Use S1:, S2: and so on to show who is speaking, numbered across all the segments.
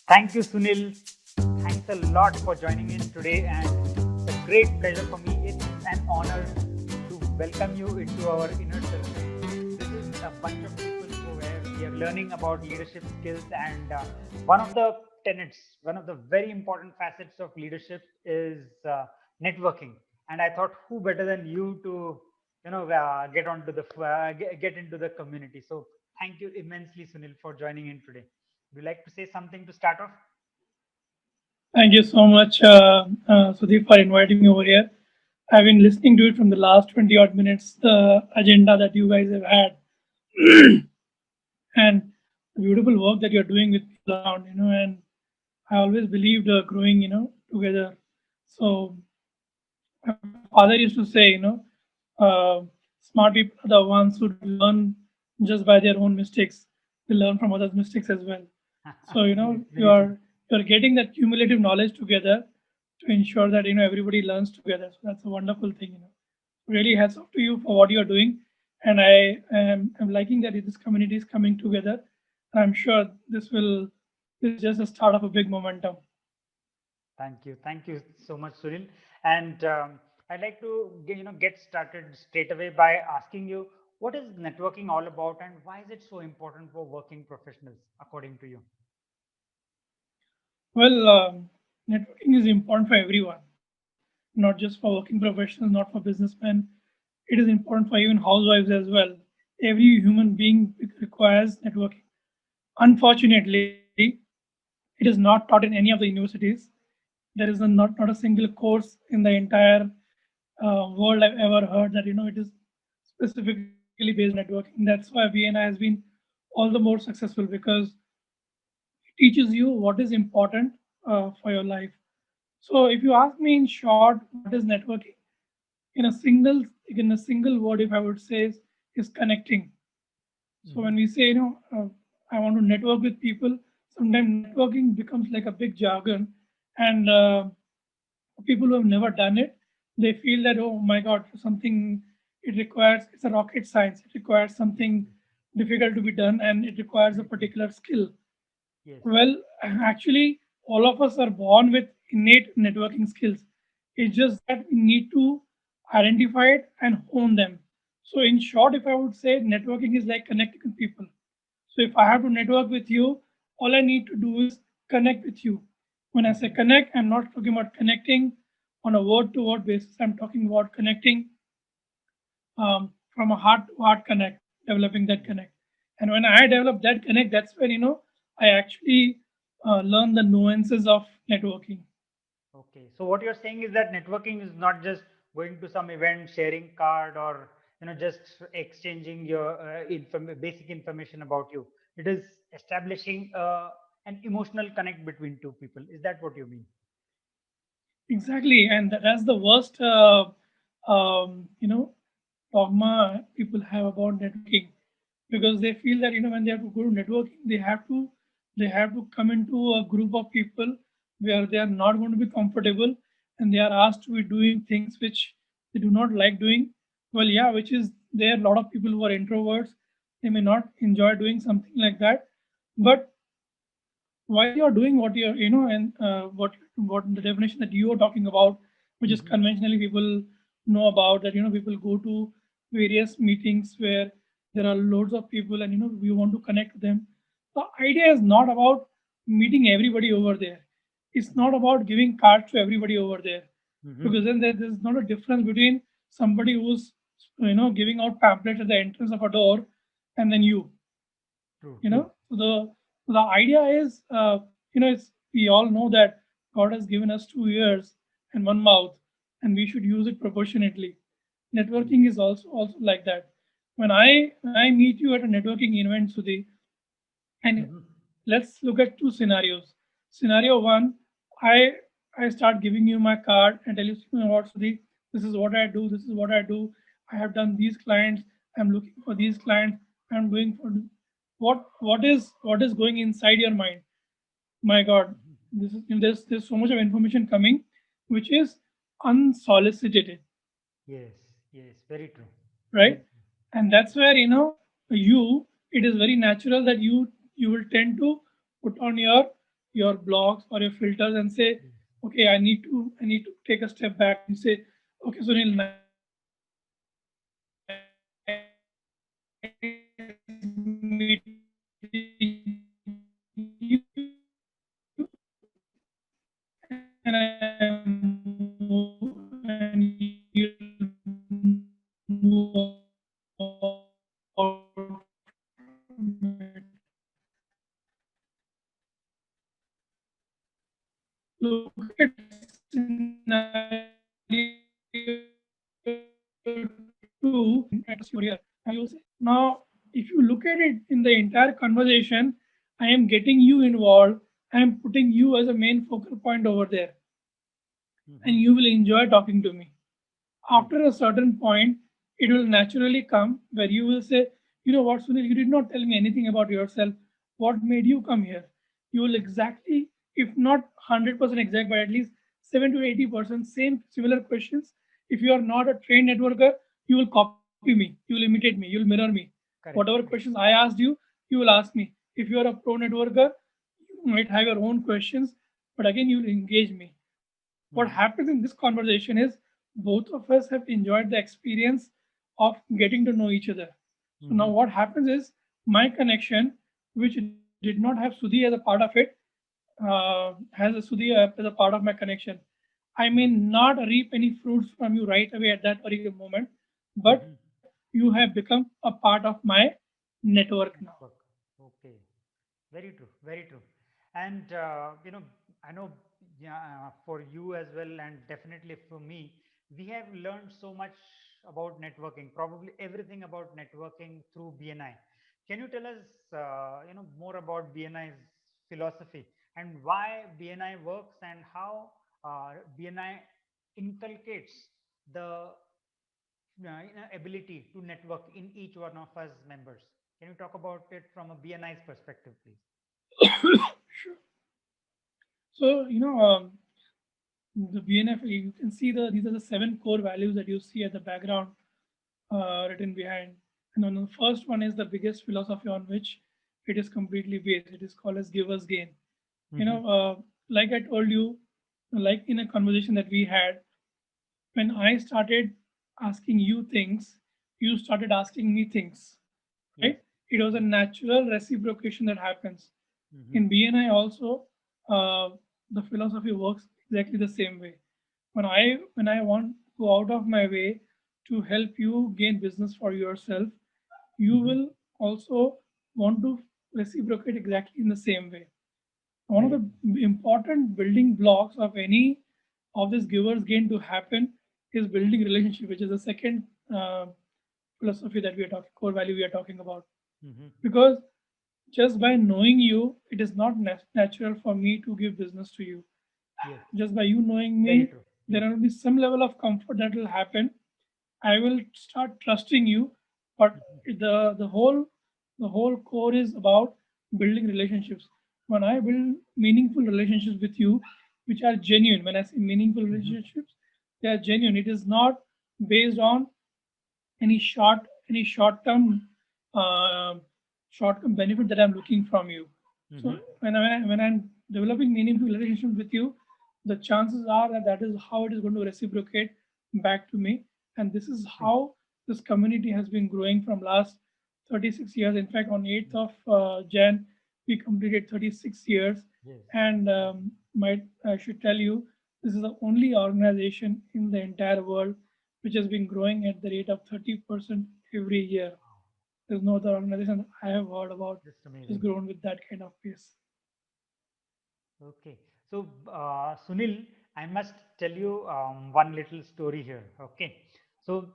S1: Thank you, Sunil. Thanks a lot for joining in today, and it's a great pleasure for me. It's an honor to welcome you into our inner circle. This is a bunch of people where we are learning about leadership skills, and one of the tenets, one of the very important facets of leadership is networking. And I thought, who better than you to, get onto the get into the community. So thank you immensely, Sunil, for joining in today. Would you like to say something to start off?
S2: Thank you so much, Sudeep, for inviting me over here. I've been listening to it from the last 20 odd minutes, the agenda that you guys have had, and the beautiful work that you're doing with people around, and I always believed growing, together. So, my father used to say, uh, smart people are the ones who learn just by their own mistakes. They learn from others' mistakes as well. So
S1: Yes, very true.
S2: you're getting that cumulative knowledge together to ensure that everybody learns together. So that's a wonderful thing. Really hats off to you for what you're doing, and I'm liking that this community is coming together. I'm sure this is just the start of a big momentum.
S1: Thank you. Thank you so much, Sunil. And I'd like to get started straight away by asking you, what is networking all about, and why is it so important for working professionals, according to you?
S2: Well, networking is important for everyone, not just for working professionals, not for businessmen. It is important for even housewives as well. Every human being requires networking. Unfortunately, it is not taught in any of the universities. There is not a single course in the entire world I've ever heard that it is specifically based on networking. That's why VNI has been all the more successful because it teaches you what is important for your life. So if you ask me in short, what is networking? In a single word, if I would say is connecting. So when
S1: Hmm.
S2: we say, I want to network with people, sometimes networking becomes like a big jargon, and people who have never done it, they feel that, oh my God, something it requires, it's a rocket science. It requires something difficult to be done, and it requires a particular skill.
S1: Yes.
S2: Well, actually, all of us are born with innate networking skills. It's just that we need to identify it and hone them. So, in short, if I would say networking is like connecting with people. So, if I have to network with you, all I need to do is connect with you. When I say
S1: Hmm.
S2: connect, I'm not talking about connecting on a word to word basis. I'm talking about connecting from a heart to heart connect, developing that
S1: Yes.
S2: connect. And when I develop that connect, that's when I actually learn the nuances of networking.
S1: Okay. So what you're saying is that networking is not just going to some event, sharing card, or just exchanging your basic information about you. It is establishing an emotional connect between two people. Is that what you mean?
S2: Exactly, and that's the worst, dogma people have about networking, because they feel that when they have to go to networking, they have to come into a group of people where they are not going to be comfortable, and they are asked to be doing things which they do not like doing. Well, yeah, which is there. A lot of people who are introverts, they may not enjoy doing something like that, but while you're doing what you're and what the definition that you are talking about, which is
S1: Hmm.
S2: conventionally people know about, that people go to various meetings where there are loads of people, and we want to connect to them. The idea is not about meeting everybody over there. It's not about giving cards to everybody over there,
S1: Hmm.
S2: because then there's not a difference between somebody who's giving out pamphlets at the entrance of a door and then
S1: True,
S2: you
S1: true.
S2: know the idea is, it's, we all know that God has given us 2 ears and one mouth, and we should use it proportionately.
S1: Yes.
S2: Networking is also like that. When I meet you at a networking event, Sudhi, and
S1: Hmm.
S2: let's look at two scenarios. Scenario one, I I start giving you my card and tell you, what, Sudhi, this is what I do, this is what I do. I have done these clients, I'm looking for these clients, I'm going for what is going inside your mind. My God, there's so much of information coming, which is unsolicited,
S1: Yes, yes, very true. Very
S2: right? And that's where it is very natural that you will tend to put on your blocks or your filters and say, okay, I need to take a step back and say, okay, Sunil, nice look at two and you will say, now if you look at it in the entire conversation, I am getting you involved, I am putting you as a main focal point over there, and
S1: Mm-hmm.
S2: you will enjoy talking to me.
S1: Right.
S2: After a certain point, it will naturally come where you will say, you know what, Sunil, you did not tell me anything about yourself. What made you come here? You will exactly, if not 100% exact, but at least 7 to 80% same similar questions. If you are not a trained networker, you will copy me, you will imitate me, you will mirror me. Whatever
S1: Correct.
S2: questions
S1: Correct.
S2: I asked you, you will ask me. If you are a pro networker, you might have your own questions, but again, you will engage me. What
S1: Mm-hmm.
S2: happens in this conversation is both of us have enjoyed the experience of getting to know each other. So now
S1: Mm-hmm.
S2: what happens is my connection, which did not have Sudhi as a part of it, has a Sudhi as a part of my connection. I may not reap any fruits from you right away at that particular moment, but
S1: Mm-hmm.
S2: you have become a part of my network now.
S1: Network. Okay. Very true. Very true. And I know, yeah, for you as well, and definitely for me, we have learned so much about networking. Probably everything about networking through BNI. Can you tell us, more about BNI's philosophy and why BNI works and how BNI inculcates the ability to network in each one of us members? Can you talk about it from a BNI's perspective, please?
S2: Sure. So the BNF, you can see these are the seven core values that you see at the background written behind. And then the first one is the biggest philosophy on which it is completely based. It is called as givers gain. You
S1: Mm-hmm.
S2: know, like I told you, like in a conversation that we had, when I started asking you things, you started asking me things,
S1: Yes.
S2: right? It was a natural reciprocation that happens.
S1: Mm-hmm.
S2: In BNI also, uh, the philosophy works exactly the same way. When I want to go out of my way to help you gain business for yourself, you
S1: Mm-hmm.
S2: will also want to reciprocate exactly in the same way. One of
S1: Very true.
S2: the important building blocks of any of this givers gain to happen is building relationship, which is the second philosophy that we are talking, core value we are talking about.
S1: Mm-hmm.
S2: Because just by knowing you, it is not natural for me to give business to you.
S1: Yes.
S2: Just by you knowing
S1: Very
S2: me,
S1: true.
S2: there
S1: Yes.
S2: will be some level of comfort that will happen. I will start trusting you, but
S1: Mm-hmm.
S2: the whole core is about building relationships. When I build meaningful relationships with you, which are genuine, when I say meaningful
S1: Mm-hmm.
S2: relationships, they are genuine. It is not based on any short term uh, short term benefit that I'm looking from you.
S1: Mm-hmm.
S2: So when I'm developing meaningful relationship with you, the chances are that that is how it is going to reciprocate back to me, and this is
S1: True.
S2: how this community has been growing from last 36 years. In fact, on 8th of Jan, we completed 36 years,
S1: Yes.
S2: and might I should tell you, this is the only organization in the entire world which has been growing at the rate of 30% every year.
S1: Wow.
S2: There's no other organization I have heard about
S1: Just
S2: which has
S1: amazing.
S2: grown with that kind of pace.
S1: Okay. So, Sunil, I must tell you one little story here. Okay. So,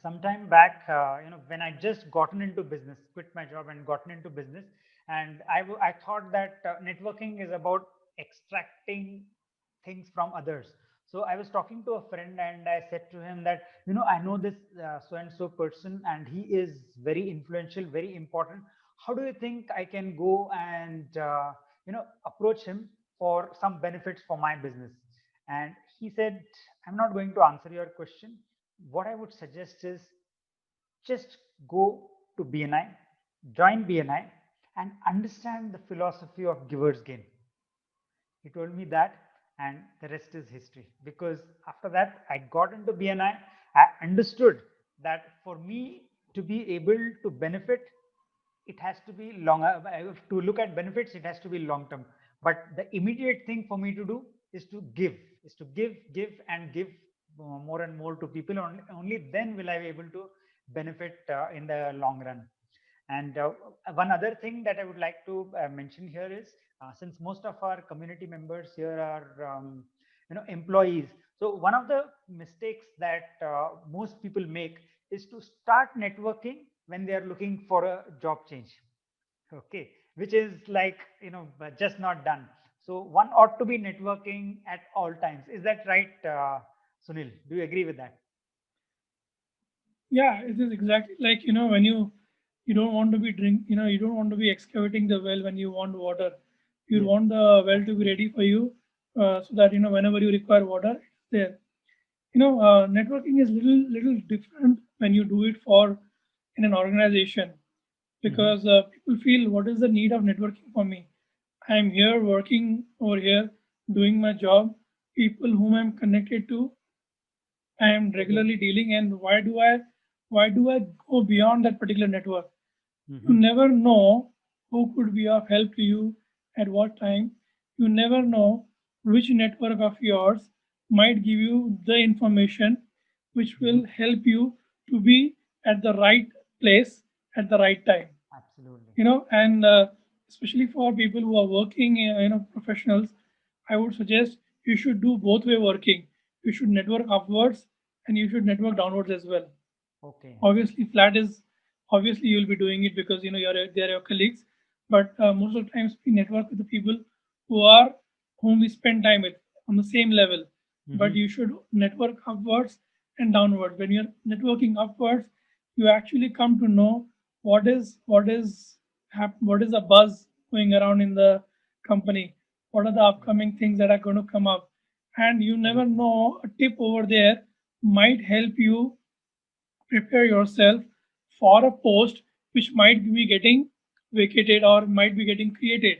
S1: sometime back, when I just gotten into business, quit my job and gotten into business, and I thought that networking is about extracting things from others. So I was talking to a friend and I said to him that, I know this so and so person and he is very influential, very important. How do you think I can go and approach him for some benefits for my business? And he said, I'm not going to answer your question. What I would suggest is just go to BNI, join BNI, and understand the philosophy of givers gain. He told me that, and the rest is history. Because after that, I got into BNI. I understood that for me to be able to benefit, it has to be long. To look at benefits, it has to be long term. But the immediate thing for me to do is to give, give, and give more and more to people. Only then will I be able to benefit in the long run. And one other thing that I would like to mention here is, since most of our community members here are employees, so one of the mistakes that most people make is to start networking when they are looking for a job change. Okay, which is like just not done. So one ought to be networking at all times. Is that right, Sunil? Do you agree with that?
S2: Yeah, it is exactly like when you don't want to be you don't want to be excavating the well when you want water. You
S1: Yes,
S2: want the well to be
S1: absolutely.
S2: ready for you, so that whenever you require water, it's there. Networking is little different when you do it for in an organization,
S1: Hmm.
S2: because people feel, what is the need of networking for me? I am here working over here, doing my job. People whom I'm connected to, I am
S1: Yes.
S2: regularly dealing, and why do I go beyond that particular network? You
S1: Hmm.
S2: never know who could be of help to you at what time. You never know which network of yours might give you the information which
S1: Hmm.
S2: will help you to be at the right place at the right time.
S1: Absolutely.
S2: And especially for people who are working, professionals, I would suggest you should do both way working. You should network upwards and you should network downwards as well.
S1: Okay.
S2: Obviously flat is, obviously you'll be doing it because they're your colleagues, but most of the times we network with the people who are whom we spend time with on the same level. But
S1: Hmm.
S2: you should network upwards and downwards. When you're networking upwards, you actually come to know what is the buzz going around in the company, what are the upcoming things that are going to come up, and you
S1: Very
S2: never
S1: true.
S2: know, a tip over there might help you prepare yourself for a post which might be getting vacated or might be getting created.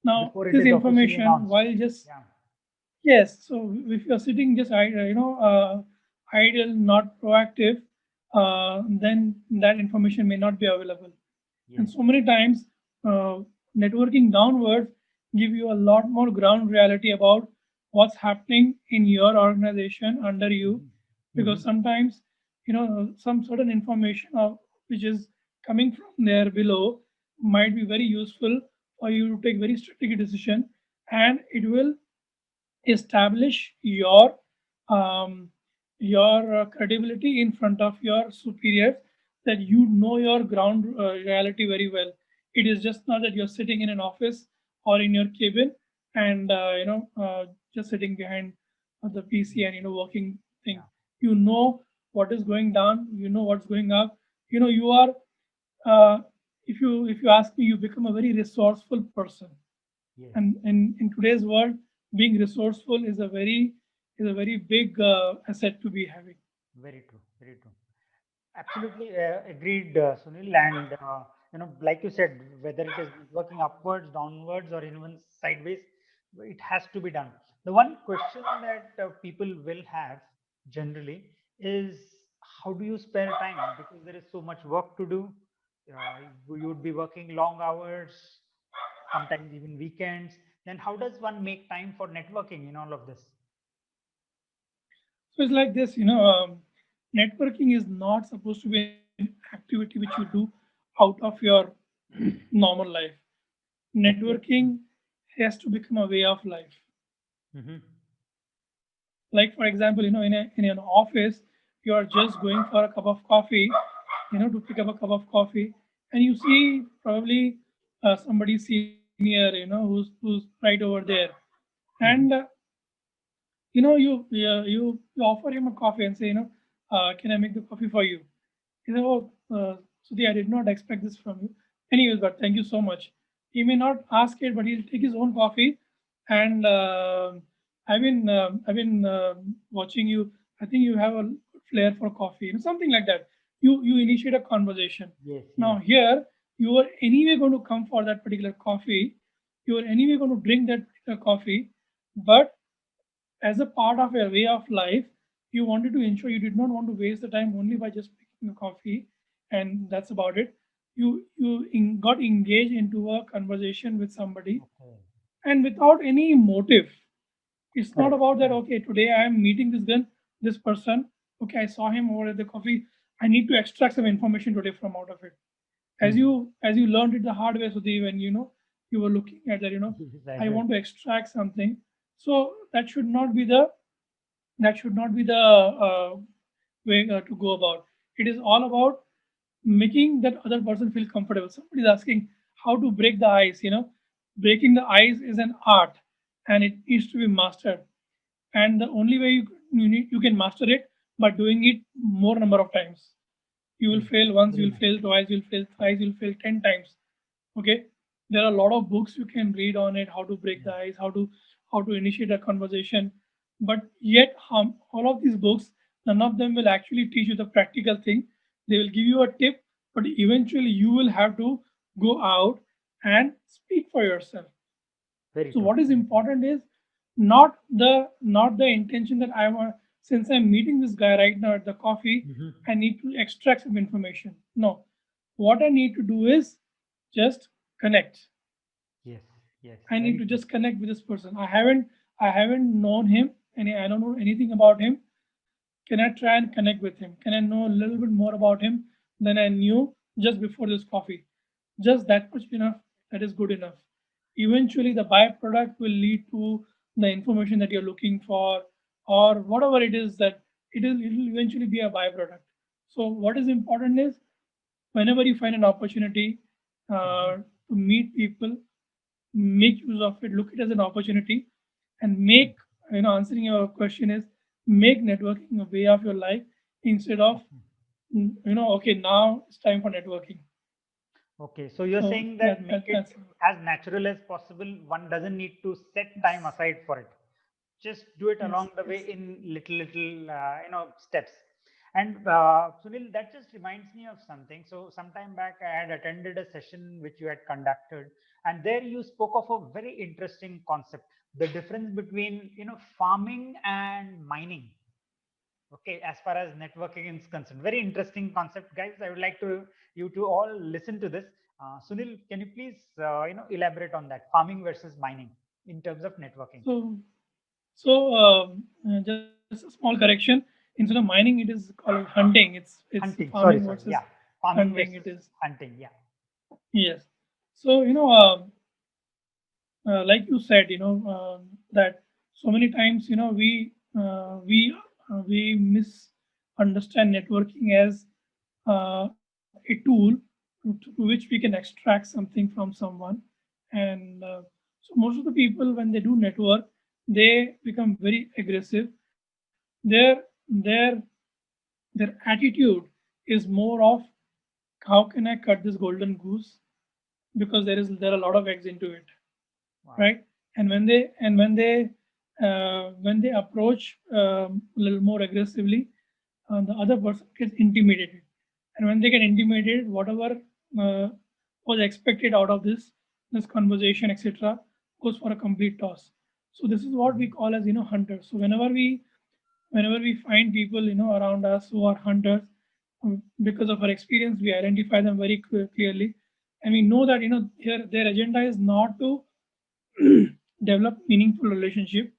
S2: Now,
S1: Before it
S2: this
S1: is officially
S2: information,
S1: announced.
S2: while just,
S1: Yeah.
S2: yes, so if you're sitting just idle, not proactive, then that information may not be available. And
S1: Yes.
S2: so many times, uh, networking downwards give you a lot more ground reality about what's happening in your organization under you,
S1: Hmm. Hmm.
S2: because sometimes some certain information which is coming from there below might be very useful for you to take very strategic decision, and it will establish um, your credibility in front of your superiors, that you know your ground reality very well. It is just not that you're sitting in an office or in your cabin and just sitting behind the PC and working thing.
S1: Yeah.
S2: You know what is going down. You know what's going up. You are uh, if you ask me, you become a very resourceful person,
S1: Yes.
S2: and in today's world, being resourceful is a very big asset to be having.
S1: Very true. Very true. Absolutely agreed, Sunil. And like you said, whether it is working upwards, downwards, or even sideways, it has to be done. The one question that people will have generally is, how do you spare time? Because there is so much work to do. You would be working long hours, sometimes even weekends. Then how does one make time for networking in all of this?
S2: So it's like this, networking is not supposed to be an activity which you do out of your normal life.
S1: Okay.
S2: Networking has to become a way of life.
S1: Mm-hmm.
S2: Like for example, in an office, you are just going for a cup of coffee, to pick up a cup of coffee, and you see probably somebody senior, who's right over there, and
S1: Mm-hmm.
S2: you offer him a coffee and say, can I make the coffee for you? He said, oh, Sudhi, I did not expect this from you. Anyways, but thank you so much. He may not ask it, but he'll take his own coffee. And I've been watching you. I think you have a good flair for coffee, something like that. You initiate a conversation.
S1: Yes, yes.
S2: Now here you are anyway going to come for that particular coffee. You are anyway going to drink that particular coffee, but as a part of your way of life, you wanted to ensure you did not want to waste the time only by just picking a coffee, and that's about it. You got engaged into a conversation with somebody,
S1: Okay.
S2: and without any motive. It's not
S1: Correct.
S2: about that.
S1: Correct.
S2: Okay, today I am meeting this person. Okay, I saw him over at the coffee. I need to extract some information today from out of it. As
S1: Hmm.
S2: you learned it the hard way, Sudhi, when you were looking at that,
S1: Right.
S2: I
S1: Right.
S2: want to extract something. So that should not be the way to go about. It is all about making that other person feel comfortable. Somebody is asking how to break the ice. Breaking the ice is an art, and it needs to be mastered. And the only way you can master it by doing it more number of times. You will
S1: Hmm.
S2: fail once,
S1: Very
S2: you'll
S1: nice.
S2: fail twice, you'll fail thrice, you'll fail 10 times. Okay, there are a lot of books you can read on it, how to break the
S1: Yes.
S2: ice, how to initiate a conversation, but yet all of these books, none of them will actually teach you the practical thing. They will give you a tip, but eventually you will have to go out and speak for yourself.
S1: Very
S2: So
S1: true.
S2: what is
S1: Very true.
S2: important is not the intention that I want, since I'm meeting this guy right now at the coffee,
S1: Hmm.
S2: I need to extract some information. No. What I need to do is just connect.
S1: Yes. Yes.
S2: I need
S1: Very
S2: to
S1: true.
S2: just connect with this person. I haven't known him and I don't know anything about him. Can I try and connect with him? Can I know a little bit more about him than I knew just before this coffee? Just that much enough, that is good enough. Eventually, the byproduct will lead to the information that you're looking for, or whatever it is that it will eventually be a byproduct. So, what is important is whenever you find an opportunity
S1: Hmm.
S2: to meet people, make use of it, look it as an opportunity, and make, answering your question is, make networking a way of your life instead of,
S1: Okay.
S2: okay, now it's time for networking.
S1: Okay. So you're
S2: So
S1: saying that
S2: that,
S1: make
S2: that
S1: it
S2: that's
S1: as natural as possible. One doesn't need to set time
S2: yes,
S1: aside for it. Just do it
S2: yes,
S1: along the way
S2: yes.
S1: in little steps. And Sunil, that just reminds me of something. So sometime back I had attended a session which you had conducted, and there you spoke of a very interesting concept, the difference between farming and mining. Okay, as far as networking is concerned, very interesting concept, guys. I would like to you to all listen to this. Sunil, can you please elaborate on that, farming versus mining in terms of networking?
S2: So, just a small correction. Instead of mining, it is called hunting. It's
S1: Hunting.
S2: farming
S1: Sorry.
S2: versus
S1: Yeah. Farming
S2: hunting. It
S1: versus
S2: is,
S1: hunting. Yeah.
S2: yes. So like you said, that so many times, we misunderstand networking as a tool through which we can extract something from someone, and so most of the people, when they do network, they become very aggressive. Their their their attitude is more of, how can I cut this golden goose, because there are a lot of eggs into it,
S1: Wow.
S2: right? And when they approach a little more aggressively, the other person gets intimidated, and when they get intimidated, whatever uh, was expected out of this conversation, etc., goes for a complete toss. So this is what we
S1: Mhm.
S2: call as, hunters. So whenever we find people, around us who are hunters, because of our experience, we identify them very clearly, and we know that, their agenda is not to develop meaningful relationship.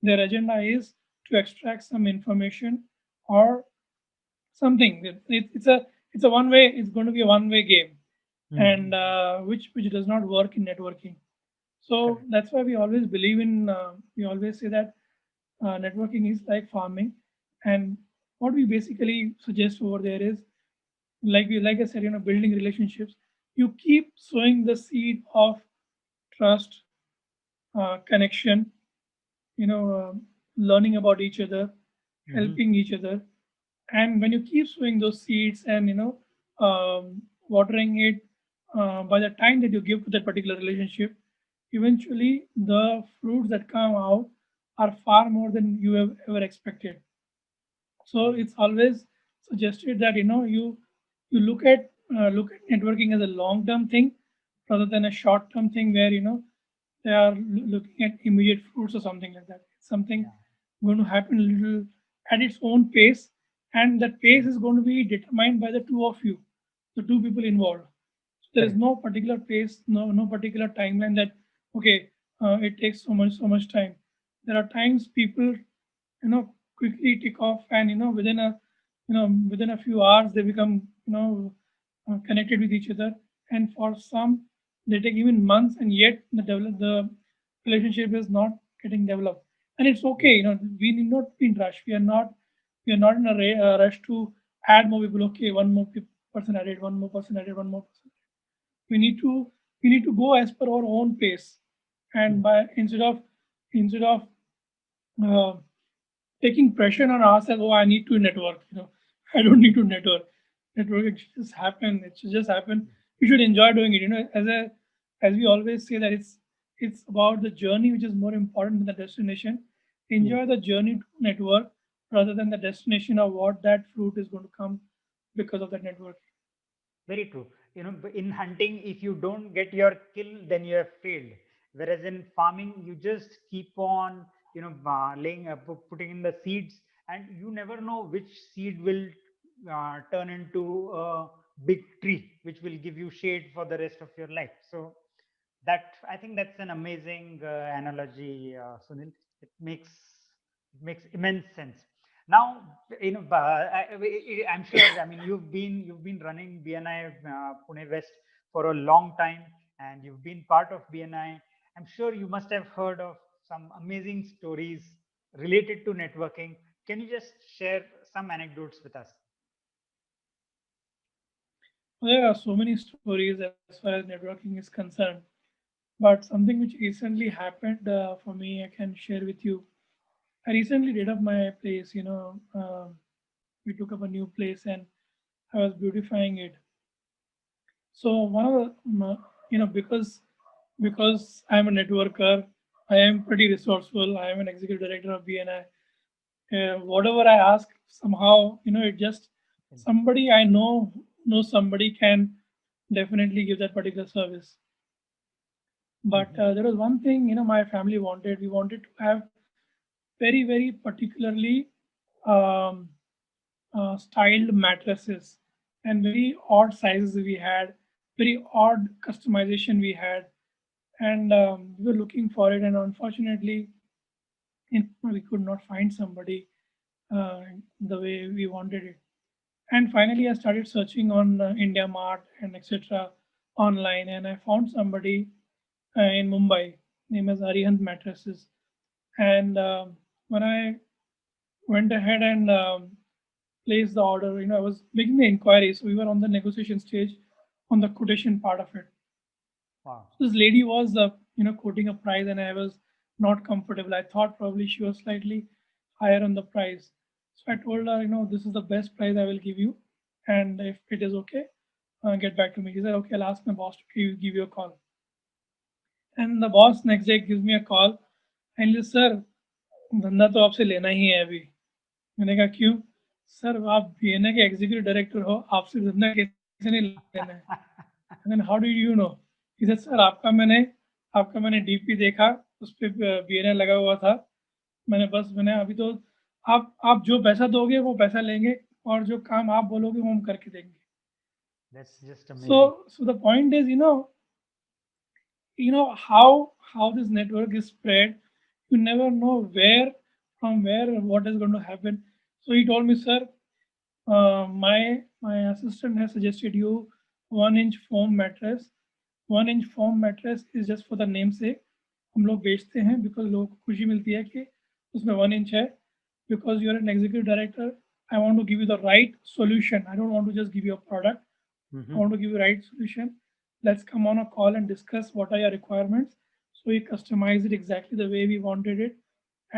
S2: Their agenda is to extract some information or something. It's a one way. It's going to be a one way game, and
S1: Mhm.
S2: which does not work in networking. So
S1: Correct.
S2: that's why we always believe in. We always say that networking is like farming, and what we basically suggest over there is, like I said, building relationships. You keep sowing the seed of trust, connection, learning about each other,
S1: Mhm.
S2: helping each other. And when you keep sowing those seeds and, watering it, by the time that you give to that particular relationship, eventually the fruits that come out are far more than you have ever expected. So
S1: Yes.
S2: it's always suggested that, you look at networking as a long term thing rather than a short term thing where, they are looking at immediate fruits or something like that. It's something
S1: Yeah.
S2: going to happen a little at its own pace, and that pace
S1: Mhm.
S2: is going to be determined by the two of you, the two people involved. So there is
S1: Correct.
S2: no particular pace, no particular timeline that okay, it takes so much time. There are times people quickly tick off, and within a few hours they become connected with each other, and for some they take even months, and yet the relationship is not getting developed. And it's okay,
S1: Yes.
S2: we need not be in rush. We are not in a rush to add more people. Okay, one more person added, one more person added, one more person. We need to go as per our own pace, and
S1: Yes.
S2: by instead of uh, taking pressure on ourselves. Oh, I need to network. I don't need
S1: Mhm.
S2: to network. Network, it should just happen. It should just happen. You should enjoy doing it. As we always say that it's about the journey which is more important than the destination.
S1: Yes.
S2: Enjoy the journey to network rather than the destination of what that fruit is going to come because of that network.
S1: Very true. In hunting, if you don't get your kill, then you have failed. Whereas in farming, you just keep on, putting in the seeds, and you never know which seed will turn into a big tree, which will give you shade for the rest of your life. So that I think that's an amazing analogy, Sunil. It makes it makes immense sense. Now, I'm sure. I mean, you've been running BNI Pune West for a long time, and you've been part of BNI. I'm sure you must have heard of some amazing stories related to networking. Can you just share some anecdotes with us?
S2: There are so many stories as far as networking is concerned, but something which recently happened for me, I can share with you. I recently did up my place. We took up a new place and I was beautifying it. So one of because I'm a networker, I am pretty resourceful. I am an executive director of BNI. Whatever I ask, somehow it just somebody I know somebody can definitely give that particular service. But
S1: Mhm.
S2: there was one thing my family wanted. We wanted to have very particularly um, styled mattresses and very odd sizes we had, very odd customization we had, and we were looking for it. And unfortunately, we could not find somebody uh, the way we wanted it. And finally, I started searching on India Mart and etc. online, and I found somebody in Mumbai, named as Arihant Mattresses. And when I went ahead and placed the order, I was making the inquiry, so we were on the negotiation stage on the quotation part of it.
S1: Wow.
S2: So this lady was, quoting a price, and I was not comfortable. I thought probably she was slightly higher on the price. So I told her, this is the best price I will give you, and if it is okay, get back to me. She said, okay, I'll ask my boss to give you a call. And the boss next day gives me a call and he says, sir धंधा तो आपसे लेना ही है अभी. मैंने कहा क्यों? Sir आप बीएनए के एग्जीक्यूटिव डायरेक्टर हो, आपसे धंधा कैसे नहीं लेना है? And then how do you know? He said, sir आपका मैंने डीपी देखा, उस पे बीएनए लगा हुआ था. मैंने अभी तो आप जो पैसा दोगे वो पैसा लेंगे, और जो काम आप बोलोगे वो हम करके देंगे.
S1: That's just amazing.
S2: So the point is, how this network is spread. You never know where what is going to happen. So he told me, sir, my assistant has suggested you 1 inch foam mattress. 1 inch foam mattress is just for the namesake. हम लोग बेचते हैं because लोगों को खुशी मिलती है कि उसमें 1 इंच है. Because you are an executive director, I want to give you the right solution. I don't want to just give you a product. I
S1: Mhm.
S2: want to give you right solution. Let's come on a call and discuss what are your requirements. So we customized it exactly the way we wanted it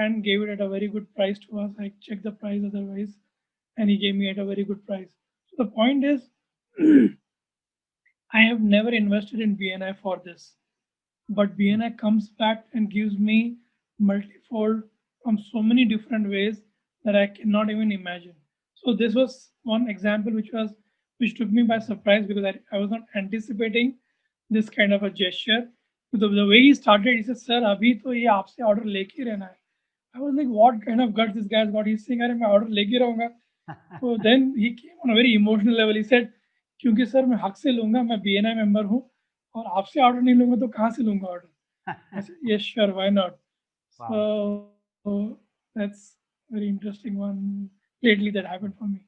S2: and gave it at a very good price to us. I checked the price otherwise, and he gave me at a very good price. So the point is, I have never invested in BNI for this, but BNI comes back and gives me multifold from so many different ways that I cannot even imagine. So this was one example which took me by surprise because I was not anticipating this kind of a gesture. The way he started, he said, "Sir, अभी तो ये आपसे order लेके रहना है." I was like, "What kind of guts this guy's got?" He's saying, "अरे मैं order लेके रहूँगा." So then he came on a very emotional level. He said, "क्योंकि सर मैं हक से लूँगा, मैं BNI member हूँ और आपसे order नहीं लूँगा तो कहाँ से लूँगा order?" I said, "Yes, sure, why not?"
S1: Wow.
S2: So that's very interesting one lately that happened for me.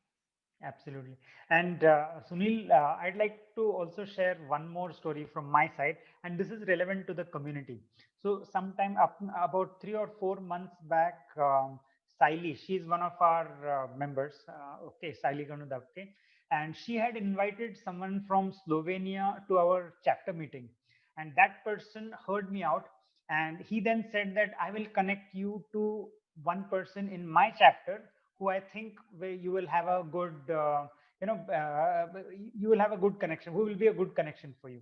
S1: Absolutely. And Sunil, I'd like to also share one more story from my side, and this is relevant to the community. So, sometime about 3 or 4 months back, Saili, she's one of our members, okay, Saili Ganudavke, and she had invited someone from Slovenia to our chapter meeting. And that person heard me out, and he then said that I will connect you to one person in my chapter who I think where you will have a good, you will have a good connection, who will be a good connection for you.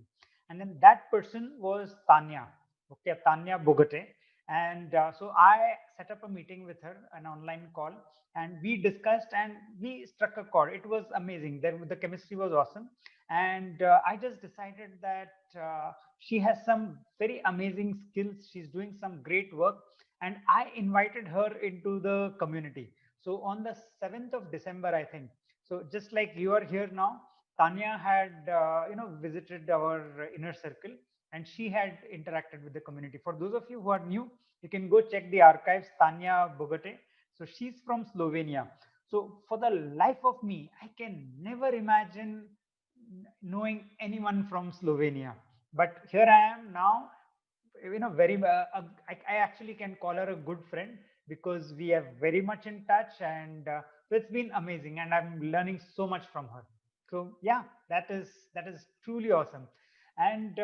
S1: And then that person was Tanya, okay, Tanya Bogate. And so I set up a meeting with her, an online call, and we discussed and we struck a chord. It was amazing. The chemistry was awesome. And I just decided that she has some very amazing skills. She's doing some great work. And I invited her into the community. So on the 7th of December, I think. So just like you are here now, Tanya had visited our inner circle and she had interacted with the community. For those of you who are new, you can go check the archives. Tanya Bogate. So she's from Slovenia. So for the life of me, I can never imagine knowing anyone from Slovenia. But here I am now, very I actually can call her a good friend because we are very much in touch, and it's been amazing and I'm learning so much from her. So yeah, that is truly awesome. And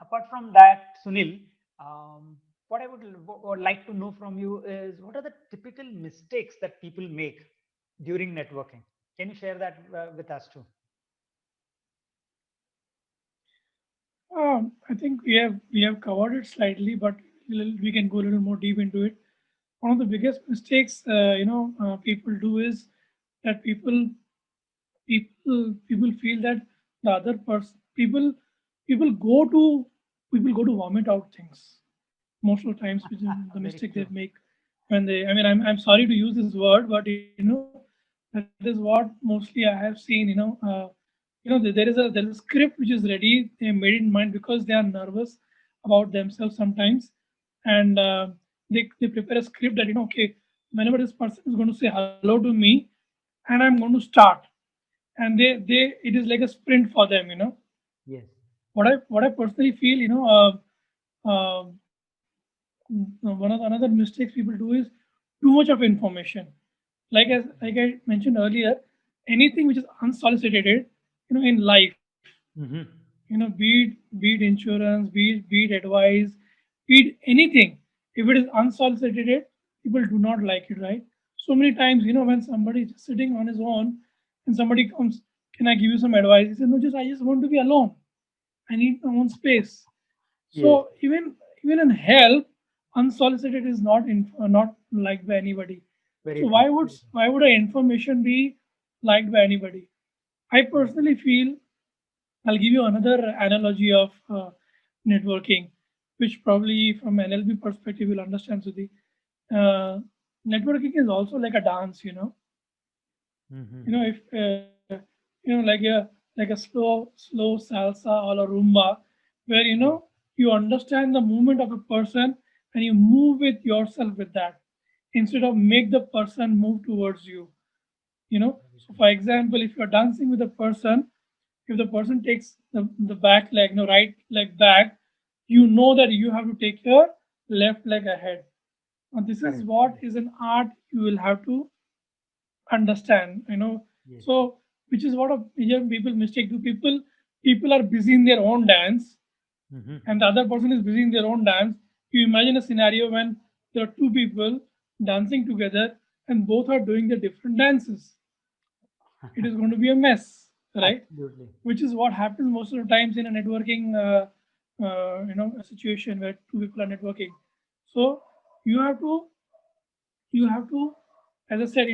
S1: apart from that, Sunil, um, what I would like to know from you is what are the typical mistakes that people make during networking? Can you share that with us too?
S2: I think we have covered it slightly, but we can go a little more deep into it. One of the biggest mistakes people do is that people feel that the other person people go to people go to vomit out things most of the times, which is the
S1: Very
S2: mistake they
S1: true.
S2: make when they. I mean, I'm sorry to use this word, but that is what mostly I have seen. There is a script which is ready. They made it in mind because they are nervous about themselves sometimes, and they prepare a script that okay, whenever this person is going to say hello to me, and I'm going to start, and they it is like a sprint for them.
S1: Yes.
S2: What I personally feel, one of the another mistakes people do is too much of information. Like I mentioned earlier, anything which is unsolicited, in life,
S1: Hmm.
S2: be it insurance, be it advice, be it anything. If it is unsolicited, people do not like it, right? So many times, when somebody is just sitting on his own and somebody comes, "Can I give you some advice?" He says, "No, just I just want to be alone. I need my own space."
S1: Yes.
S2: So even in help, unsolicited is not liked by anybody.
S1: Very
S2: So
S1: true.
S2: why would a information be liked by anybody? I personally feel, I'll give you another analogy of networking, which probably from NLP perspective you'll understand, Sudhi. Uh, Networking is also like a dance. If like a slow salsa or a rumba, where you understand the movement of a person and you move with yourself with that instead of make the person move towards you. So for example, if you're dancing with a person, if the person takes the back leg, right leg back, you know that you have to take your left leg ahead. Now this is
S1: Correct.
S2: what is an art you will have to understand.
S1: Yes.
S2: So which is what a major people mistake do. People are busy in their own dance
S1: Hmm.
S2: and the other person is busy in their own dance. You imagine a scenario when there are two people dancing together and both are doing the different dances. It is going to be a mess, right?
S1: Absolutely.
S2: Which is what happens most of the times in a networking a situation where two people are networking. So you have to you have to, as I said,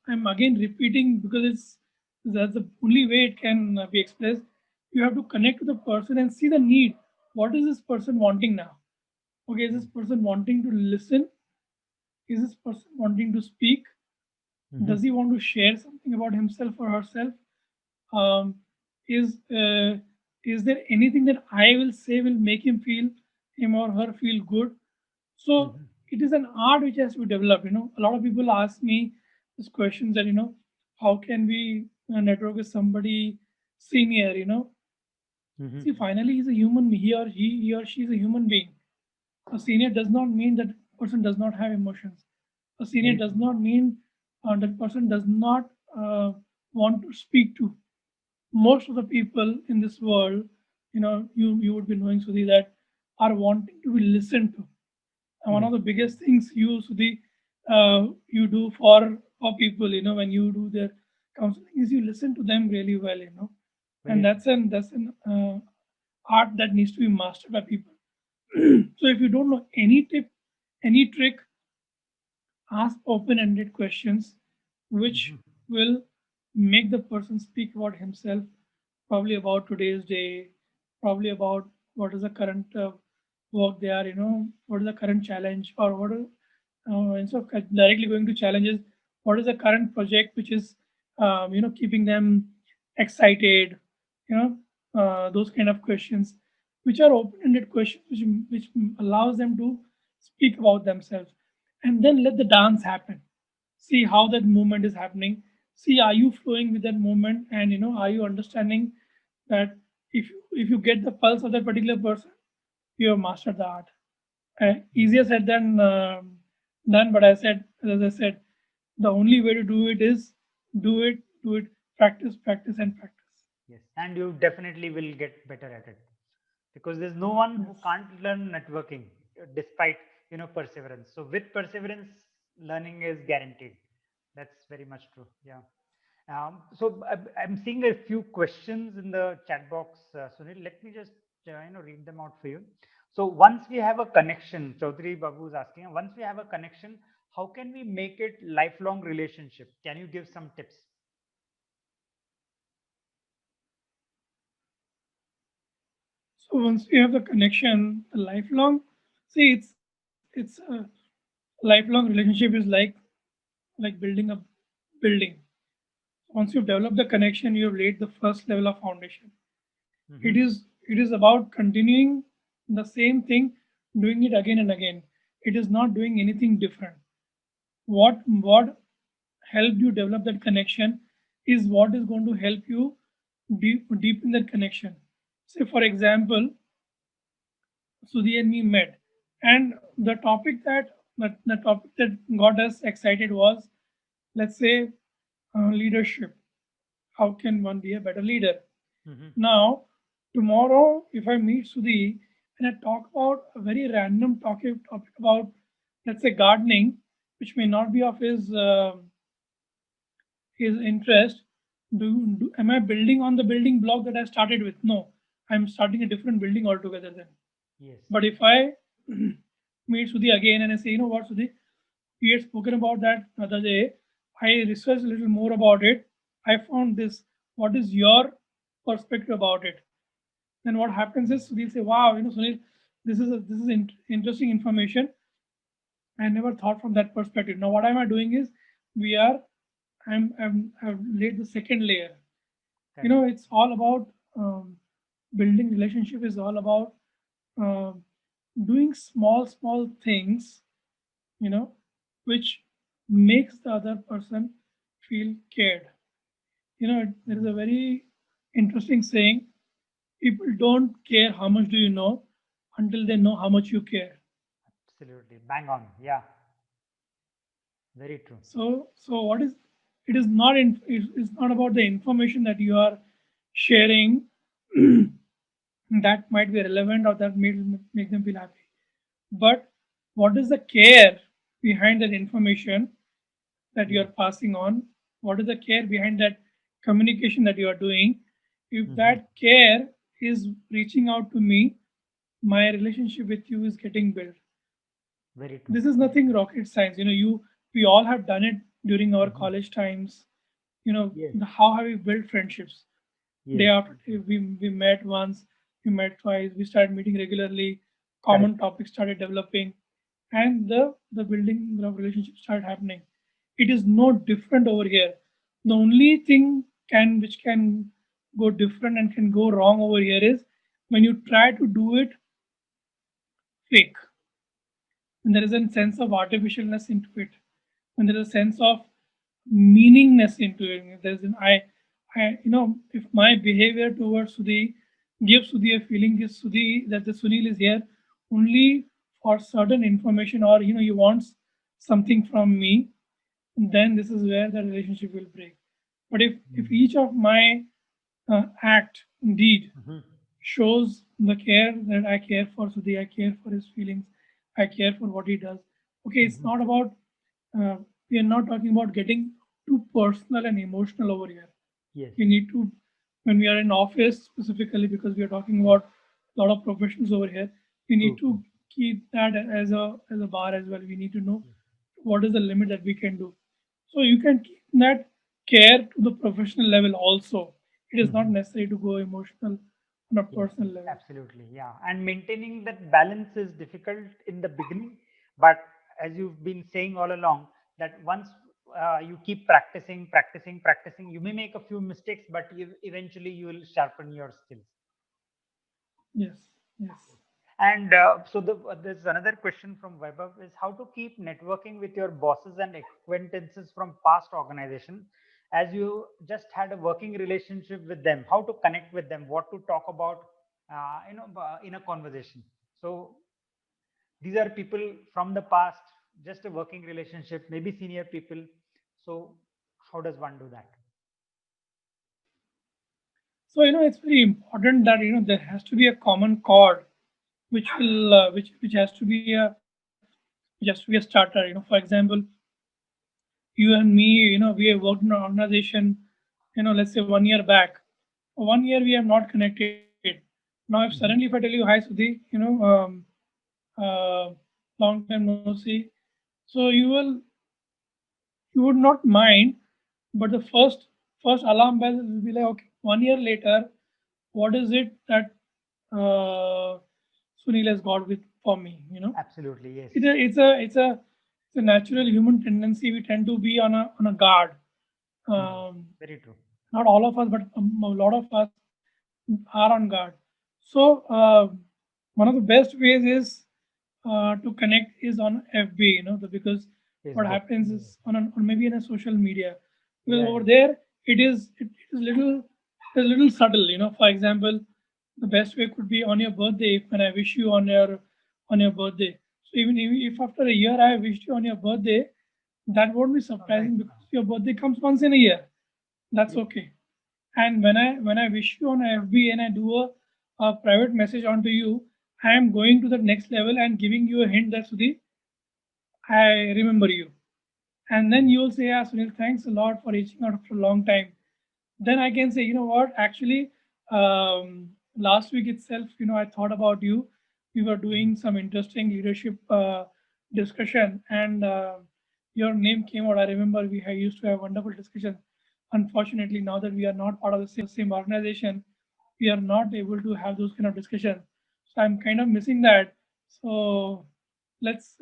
S2: I'm again repeating because that's the only way it can be expressed. You have to connect to the person and see the need. what is this person wanting now? Okay, is this person wanting to listen? Is this person wanting to speak?
S1: Mm-hmm.
S2: Does he want to share something about himself or herself? Um, is uh, is there anything that I will say will make him or her feel good? So
S1: Mm-hmm.
S2: it is an art which has to be developed. A lot of people ask me this questions that how can we network with somebody senior?
S1: Mm-hmm.
S2: See, finally, he's a human. He or she is a human being. A senior does not mean that person does not have emotions. A senior
S1: Very
S2: does
S1: true.
S2: not mean that person does not want to speak to. Most of the people in this world, you would be knowing, Sudhi, that are wanting to be listened to. And one
S1: Yes.
S2: of the biggest things Sudhi, you do for people, when you do their counseling, is you listen to them really well, and
S1: Very true.
S2: that's an art that needs to be mastered by people. So if you don't know any tip, any trick, ask open-ended questions,
S1: Mm-hmm.
S2: which will make the person speak about himself, probably about today's day, probably about what is the current work they are, what is the current challenge, or instead of directly going to challenges, what is the current project which is, keeping them excited, those kind of questions, which are open-ended questions, which allows them to speak about themselves, and then let the dance happen. See how that movement is happening. See, are you flowing with that movement, and are you understanding that if you get the pulse of that particular person, you have mastered the art. Easier said than done, but as I said, the only way to do it is do it, practice, practice, and practice.
S1: Yes, and you definitely will get better at it because there's no one who
S2: Yes.
S1: can't learn networking despite perseverance. So with perseverance, learning is guaranteed. That's very much true. Yeah. So I'm seeing a few questions in the chat box, Sunil. Let me just read them out for you. So once we have a connection, Chaudhary Babu is asking, once we have a connection, how can we make it lifelong relationship? Can you give some tips?
S2: So once you have the connection, the lifelong, see, it's a lifelong relationship is like building a building. Once you've developed the connection, you have laid the first level of foundation.
S1: Mm-hmm.
S2: It is about continuing the same thing, doing it again and again. It is not doing anything different. What helped you develop that connection is what is going to help you deepen that connection. Say for example, Sudhi and me met, and the topic that got us excited was, let's say, leadership. How can one be a better leader?
S1: Mm-hmm.
S2: Now, tomorrow, if I meet Sudhi and I talk about a very random topic about, let's say, gardening, which may not be of his interest, am I building on the building block that I started with? No, I'm starting a different building altogether then.
S1: Yes.
S2: But if I meet Sudhi again and I say, what, Sudhi, we had spoken about that the other day. I researched a little more about it. I found this. What is your perspective about it? Then what happens is Sudhi say, wow, Sunil, this is interesting information. I never thought from that perspective. Now what am I doing is we are I've laid the second layer.
S1: Correct.
S2: It's all about building relationship is all about um doing small things, you know, which makes the other person feel cared. There is a very interesting saying: people don't care how much do you know until they know how much you care.
S1: Absolutely. Bang on. Yeah. Very true.
S2: So what is it is not it's not about the information that you are sharing that might be relevant or that may make them feel happy. But what is the care behind that information that you
S1: Yes.
S2: are passing on? What is the care behind that communication that you are doing? If
S1: Mm-hmm.
S2: that care is reaching out to me, my relationship with you is getting built.
S1: Very true.
S2: This is
S1: Very
S2: nothing
S1: true.
S2: rocket science. We all have done it during our
S1: Mm-hmm.
S2: college times.
S1: Yes.
S2: How have we built friendships? Day
S1: Yes.
S2: after day, we met once. we met twice, we started meeting regularly, common
S1: Correct.
S2: topics started developing, and the building of relationship started happening. It is no different over here. The only thing can which can go different and can go wrong over here is when you try to do it fake, when there is a sense of artificialness into it, when there is a sense of meaningness into it. There's an if my behavior towards Sudhi gives Sudhi a feeling is Sudhi that the Sunil is here only for certain information, or he wants something from me, then this is where the relationship will break. But if each of my act deed
S1: Mm-hmm.
S2: shows the care that I care for Sudhi, I care for his feelings, I care for what he does. Okay, it's
S1: Mm-hmm.
S2: not about, uh, we are not talking about getting too personal and emotional over here.
S1: Yes.
S2: We need to, when we are in office specifically, because we are talking about a lot of professions over here, we need
S1: True.
S2: to
S1: True.
S2: keep that as a bar as well. We need to know
S1: Yes.
S2: what is the limit that we can do. So you can keep that care to the professional level also. It is not
S1: Mm-hmm.
S2: necessary to go emotional on a
S1: Yes,
S2: personal
S1: yes,
S2: level.
S1: absolutely. Yeah. And maintaining that balance is difficult in the beginning, but as you've been saying all along, that once you keep practicing, practicing, practicing, you may make a few mistakes, but eventually you will sharpen your skills.
S2: Yes, yes.
S1: And so there's another question from Vaibhav is how to keep networking with your bosses and acquaintances from past organization, as you just had a working relationship with them, how to connect with them, what to talk about, in a conversation. So these are people from the past, just a working relationship, maybe senior people. So how does one do that?
S2: So it's very important that there has to be a common chord, which has to be a starter. For example, you and me, we have worked in an organization, let's say 1 year back. 1 year we have not connected. Now, if suddenly if I tell
S1: Hmm.
S2: you, hi Sudhi, uh, long time no see, so you would not mind, but the first alarm bell will be like, okay, 1 year later, what is it that uh, Sunil has got with for me?
S1: Absolutely, yes.
S2: It's a natural human tendency. We tend to be on a guard.
S1: Hmm.
S2: Um,
S1: Very true.
S2: Not all of us, but a lot of us are on guard. So one of the best ways is to connect is on FB. Because what
S1: Facebook.
S2: happens
S1: Yeah.
S2: is or maybe in a social media, because
S1: Yeah,
S2: over
S1: yeah.
S2: there it is little subtle. For example, the best way could be on your birthday when I wish you on your birthday. So even if after a year I wished you on your birthday, that won't be
S1: All right.
S2: surprising because your birthday comes once in a year. That's
S1: Yes.
S2: okay. And when I wish you on FB and I do a private message onto you, I am going to the next level and giving you a hint that Sudhi, I remember you. And then
S1: Yes.
S2: you will say, yeah, Sunil, thanks a lot for reaching out for a long time. Then I can say, you know what, actually, last week itself, I thought about you. We were
S1: Mhm.
S2: doing some interesting leadership discussion, and your name came out. I remember used to have wonderful discussions. Unfortunately, now that we are not part of the same organization, we are not able to have those kind of discussions. So I'm kind of missing that. So let's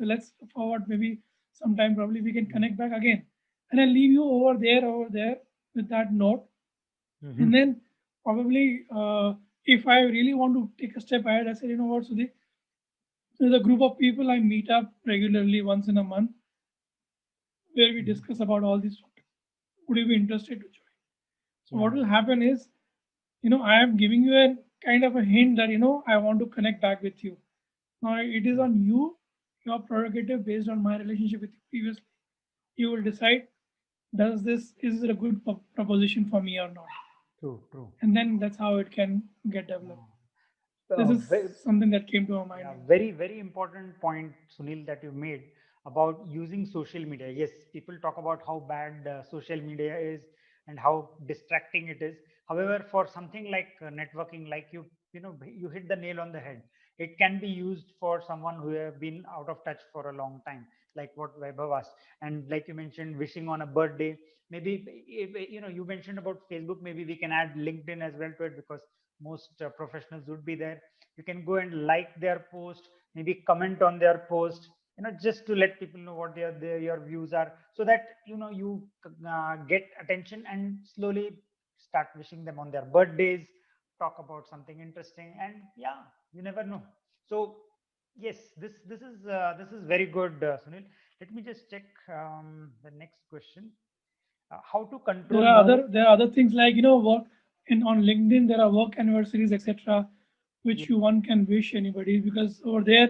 S2: forward, maybe sometime probably we can
S1: Mhm.
S2: connect back again. And I'll leave you over there with that note. And
S1: Mhm.
S2: then probably if I really want to take a step ahead, I said, you know what, Sudhi, there's a group of people I meet up regularly once in a month where we
S1: Mhm.
S2: discuss about all these topics. Would you be interested to join? So
S1: Yeah.
S2: what will happen is, I am giving you a kind of a hint that, I want to connect back with you. Now it is
S1: True.
S2: on you, your prerogative based on my relationship with you previously. You will decide, is it a good proposition for me or not?
S1: True. True.
S2: And then that's how it can get developed. This
S1: Uh,
S2: is
S1: ve-
S2: something that came to my mind
S1: Yeah,
S2: only.
S1: very, very important point, Sunil, that you made about using social media. Yes, people talk about how bad social media is and how distracting it is. However, for something like networking, like you hit the nail on the head. It can be used for someone who have been out of touch for a long time, like what Vaibhav asked. And like you mentioned, wishing on a birthday. Maybe if, you mentioned about Facebook. Maybe we can add LinkedIn as well to it because most professionals would be there. You can go and like their post, maybe comment on their post, just to let people know what your views are, so that you get attention and slowly start wishing them on their birthdays, talk about something interesting, and yeah, you never know. So yes, this is very good, Sunil. Let me just check the next question. How to control nervous?
S2: There are other things like work in on LinkedIn. There are work anniversaries, etc.,
S1: Yes,
S2: which you one can wish anybody, because over there,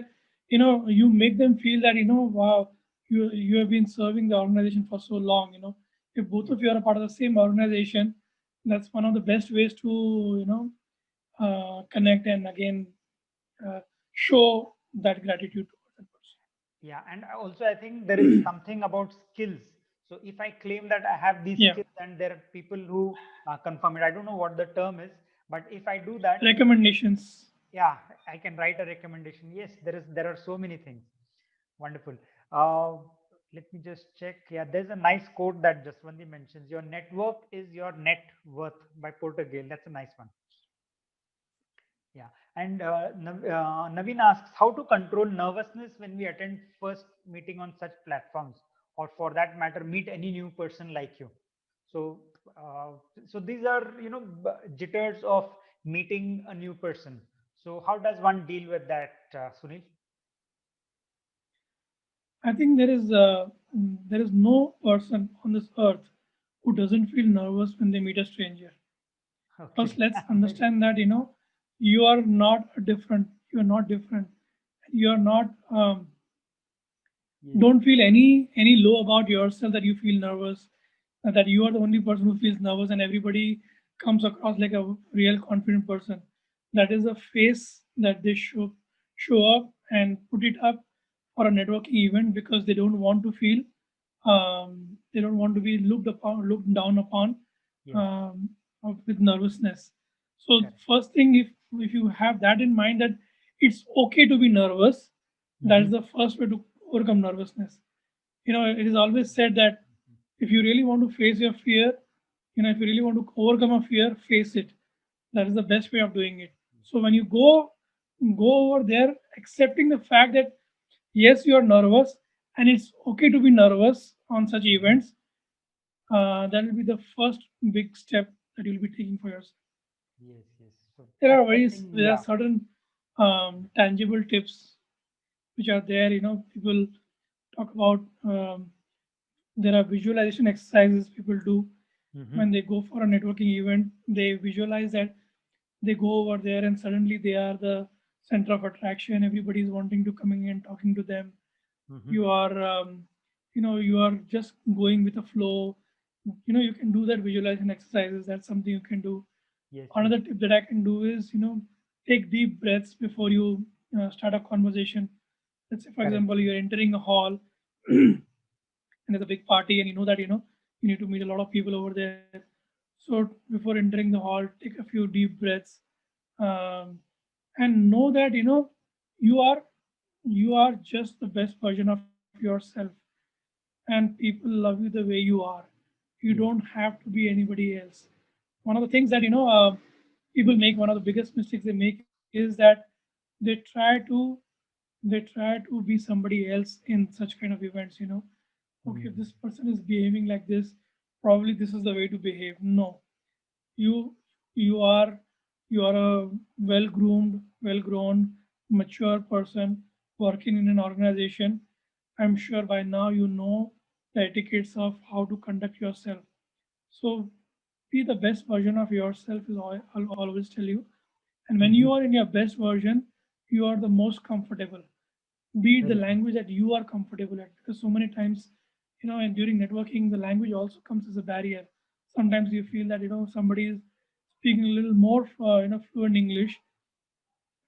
S2: you make them feel that wow, you have been serving the organization for so long. If both
S1: yes,
S2: of you are a part of the same organization, that's one of the best ways to connect and again show that gratitude towards that person.
S1: yeah. And also, I think there is something about skills. So if I claim that I have these
S2: Yeah,
S1: skills, and there are people who confirm it, I don't know what the term is, but if I do that,
S2: recommendations.
S1: yeah, I can write a recommendation. Yes, there are so many things. Wonderful. Let me just check. Yeah, there's a nice quote that Jaswandi mentions. Your network is your net worth, by Porter. That's a nice one. Yeah. And Naveen asks how to control nervousness when we attend first meeting on such platforms, or for that matter, meet any new person like you. So, uh, so these are jitters of meeting a new person. So, how does one deal with that, Sunil?
S2: I think there is no person on this earth who doesn't feel nervous when they meet a stranger. First,
S1: Okay.
S2: let's
S1: Very.
S2: understand that you are not different. You are not different. You are not.
S1: Yes.
S2: Don't feel any low about yourself that you feel nervous. That you are the only person who feels nervous, and everybody comes across like a real confident person. That is a face that they show up and put it up for a networking event because they don't want to be looked down upon
S1: Yes.
S2: um, with nervousness. So
S1: Correct.
S2: first thing, if you have that in mind, that it's okay to be nervous, that is
S1: Hmm.
S2: the first way to overcome nervousness. It is always said that if you really want to face your fear, if you really want to overcome a fear, face it. That is the best way of doing it. So when you go over there, accepting the fact that yes, you are nervous and it's okay to be nervous on such
S1: Hmm.
S2: events, that will be the first big step that you'll be taking for yourself.
S1: Yes. Yes. So accepting.
S2: There are
S1: Yeah.
S2: certain tangible tips which are there. People talk about. There are visualization exercises people do
S1: Hmm.
S2: when they go for a networking event. They visualize that they go over there and suddenly they are the center of attraction. Everybody is wanting to coming in, talking to them.
S1: Hmm.
S2: You are, you are just going with the flow. You can do that visualization exercises. That's something you can do.
S1: Yes. Yes.
S2: Another tip that I can do is, take deep breaths before you start a conversation. Let's say, for
S1: Correct.
S2: example, you're entering a hall and there's a big party, and you know that you need to meet a lot of people over there. So before entering the hall, take a few deep breaths, um, and know that you are you are just the best version of yourself, and people love you the way you are. You don't
S1: Yes.
S2: have to be anybody else. One of the things that people make, one of the biggest mistakes they make is that they try to they try to be somebody else in such kind of events. Okay, if
S1: Hmm.
S2: this person is behaving like this, probably this is the way to behave. No, you you are you are a well groomed, well grown, mature person working in an organization. I'm sure by now you know the etiquettes of how to conduct yourself. So be the best version of yourself is all I'll always tell you. And when
S1: Hmm.
S2: you are in your best version, you are the most comfortable. Be it the
S1: Very true.
S2: language that you are comfortable at, because so many times, and during networking, the language also comes as a barrier. Sometimes you feel that somebody is speaking a little more fluent English,